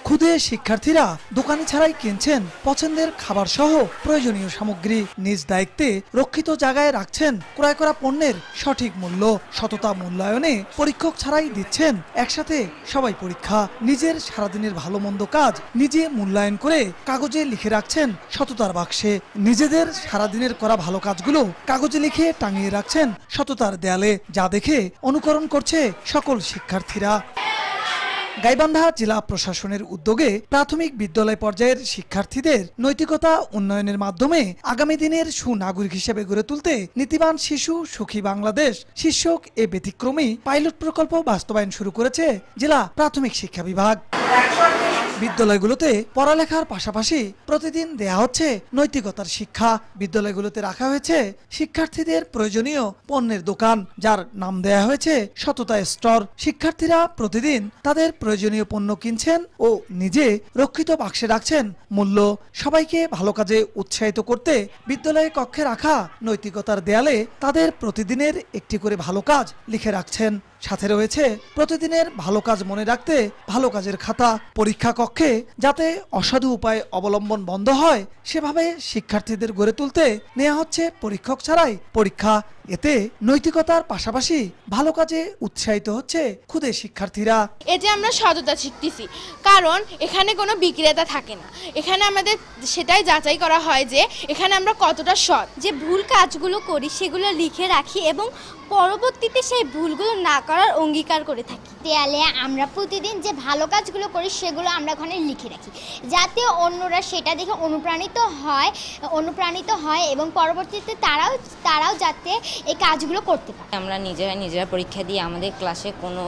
খুদে শিক্ষার্থীরা দোকানি ছাড়াই কিনছেন পছন্দের খাবার সহ প্রয়োজনীয় সামগ্রী। নিজ দায়িত্বে রক্ষিত জায়গায় রাখছেন ক্রয় করা পণ্যের সঠিক মূল্য। সততা মূল্যায়নে পরীক্ষক ছাড়াই দিচ্ছেন একসাথে সবাই পরীক্ষা। নিজের সারাদিনের ভালো মন্দ কাজ নিজে মূল্যায়ন করে কাগজে লিখে রাখছেন সততার বাক্সে। নিজেদের সারাদিনের করা ভালো কাজগুলো কাগজে লিখে টাঙিয়ে রাখছেন সততার দেয়ালে, যা দেখে অনুকরণ করছে সকল শিক্ষার্থীরা। গাইবান্ধা জেলা প্রশাসনের উদ্যোগে প্রাথমিক বিদ্যালয় পর্যায়ের শিক্ষার্থীদের নৈতিকতা উন্নয়নের মাধ্যমে আগামী দিনের সুনাগরিক হিসেবে গড়ে তুলতে নীতিবান শিশু সুখী বাংলাদেশ শীর্ষক এ ব্যতিক্রমী পাইলট প্রকল্প বাস্তবায়ন শুরু করেছে জেলা প্রাথমিক শিক্ষা বিভাগ। বিদ্যালয়গুলোতে পড়ালেখার পাশাপাশি প্রতিদিন দেয়া হচ্ছে নৈতিকতার শিক্ষা। বিদ্যালয়গুলোতে রাখা হয়েছে শিক্ষার্থীদের প্রয়োজনীয় পণ্যের দোকান, যার নাম দেয়া হয়েছে সততা স্টোর। শিক্ষার্থীরা প্রতিদিন তাদের প্রয়োজনীয় পণ্য কিনছেন ও নিজে রক্ষিত বাক্সে রাখছেন মূল্য। সবাইকে ভালো কাজে উৎসাহিত করতে বিদ্যালয়ে কক্ষে রাখা নৈতিকতার দেয়ালে তাদের প্রতিদিনের একটি করে ভালো কাজ লিখে রাখছেন। সাথে রয়েছে প্রতিদিনের ভালো কাজ মনে রাখতে ভালো কাজের খাতা। পরীক্ষা কক্ষে যাতে অসাধু উপায় অবলম্বন বন্ধ হয়, সেভাবে শিক্ষার্থীদের গড়ে তুলতে নেওয়া হচ্ছে পরীক্ষক ছাড়াই পরীক্ষা। এতে নৈতিকতার পাশাপাশি ভালো কাজে উৎসাহিত হচ্ছে খুদে শিক্ষার্থীরা। এতে আমরা সততা শিখতেছি, কারণ এখানে কোনো বিক্রেতা থাকে না। এখানে আমাদের সেটাই যাচাই করা হয় যে এখানে আমরা কতটা সৎ। যে ভুল কাজগুলো করি সেগুলো লিখে রাখি এবং পরবর্তীতে সেই ভুলগুলো না করার অঙ্গীকার করে থাকি। দেয়ালে আমরা প্রতিদিন যে ভালো কাজগুলো করি সেগুলো আমরা ওখানে লিখে রাখি, যাতে অন্যরা সেটা দেখে অনুপ্রাণিত হয় এবং পরবর্তীতে তারাও যাতে এই কাজগুলো করতে পারে। আমরা নিজেরা পরীক্ষা দিয়ে, আমাদের ক্লাসে কোনো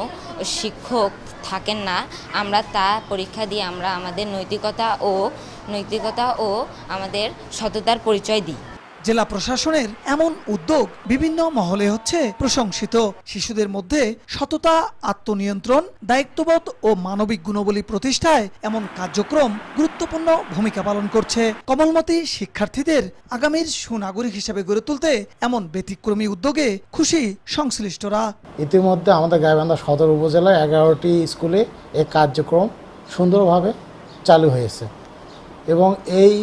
শিক্ষক থাকেন না, আমরা তা পরীক্ষা দিয়ে আমরা আমাদের নৈতিকতা ও আমাদের সততার পরিচয় দিই। জেলা প্রশাসনের এমন উদ্যোগ বিভিন্ন মহলে হচ্ছে প্রশংসিত। শিশুদের মধ্যে সততা, আত্মনিয়ন্ত্রণ, দায়িত্ববোধ ও মানবিক গুণাবলী প্রতিষ্ঠায় এমন কার্যক্রম গুরুত্বপূর্ণ ভূমিকা পালন করছে। কমলমতি শিক্ষার্থীদের আগামীর সুনাগরিক হিসেবে গড়ে তুলতে এমন ব্যতিক্রমী উদ্যোগে খুশি সংশ্লিষ্টরা। ইতিমধ্যে আমাদের গাইবান্ধা সদর উপজেলায় 11টি স্কুলে এই কার্যক্রম সুন্দরভাবে চালু হয়েছে এবং এই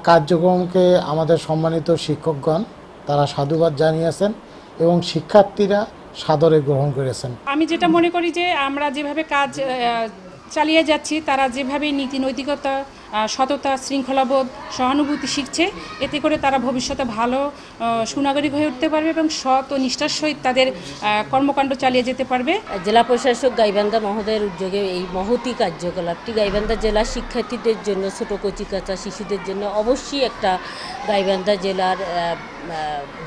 কার্যক্রমকে আমাদের সম্মানিত শিক্ষকগণ তারা সাধুবাদ জানিয়েছেন এবং শিক্ষার্থীরা সাদরে গ্রহণ করেছেন। আমি যেটা মনে করি যে আমরা যেভাবে কাজ চালিয়ে যাচ্ছি, তারা যেভাবে নীতি নৈতিকতা, সততা, শৃঙ্খলাবোধ, সহানুভূতি শিখছে, এতে করে তারা ভবিষ্যতে ভালো সুনাগরিক হয়ে উঠতে পারবে এবং সৎ ও নিষ্ঠার সহিত তাদের কর্মকাণ্ড চালিয়ে যেতে পারবে। জেলা প্রশাসক গাইবান্ধা মহোদয়ের উদ্যোগে এই মহতি কার্যকলাপটি গাইবান্ধা জেলার শিক্ষার্থীদের জন্য, ছোট কচিকাঁচা শিশুদের জন্য অবশ্যই একটা গাইবান্ধা জেলার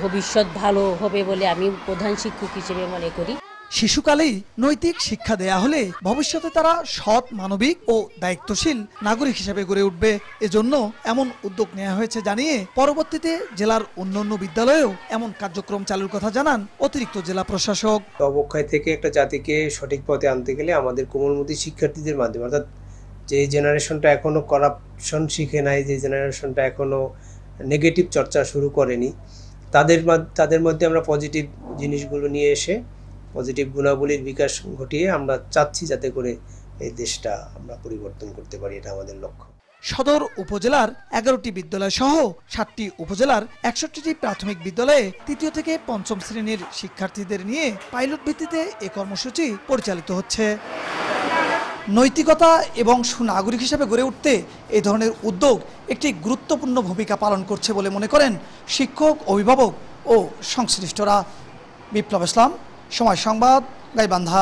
ভবিষ্যৎ ভালো হবে বলে আমি প্রধান শিক্ষক হিসেবে মনে করি। শিশুকালেই নৈতিক শিক্ষা দেয়া হলে ভবিষ্যতে তারা সৎ, মানবিক ও দায়িত্বশীল নাগরিক হিসেবে গড়ে উঠবে। এজন্য এমন উদ্যোগ নেওয়া হয়েছে জানিয়ে পরবর্তীতে জেলার অন্যান্য বিদ্যালয়েও এমন কার্যক্রম চালুর কথা জানান অতিরিক্ত জেলা প্রশাসক। অবক্ষয় থেকে একটা জাতিকে সঠিক পথে আনতে গেলে আমাদের কোমলমতি শিক্ষার্থীদের মাধ্যমে, অর্থাৎ যে জেনারেশনটা এখনো করাপশন শিখে নাই, যে জেনারেশনটা এখনো নেগেটিভ চর্চা শুরু করেনি, তাদের মধ্যে আমরা পজিটিভ জিনিসগুলো নিয়ে এসে পজিটিভ গুণাবলীর বিকাশ ঘটিয়ে আমরা চাচ্ছি যাতে করে এই দেশটা আমরা পরিবর্তন করতে পারি। এটা আমাদের লক্ষ্য। সদর উপজেলার 11টি বিদ্যালয় সহ 7টি উপজেলার 61টি প্রাথমিক বিদ্যালয়ে তৃতীয় থেকে পঞ্চম শ্রেণীর শিক্ষার্থীদের নিয়ে পাইলট ভিত্তিতে এই কর্মসূচি পরিচালিত হচ্ছে। নৈতিকতা এবং সুনাগরিক হিসেবে গড়ে উঠতে এই ধরনের উদ্যোগ একটি গুরুত্বপূর্ণ ভূমিকা পালন করছে বলে মনে করেন শিক্ষক, অভিভাবক ও সংশ্লিষ্টরা। বিপ্লব ইসলাম, সময় সংবাদ, গাইবান্ধা।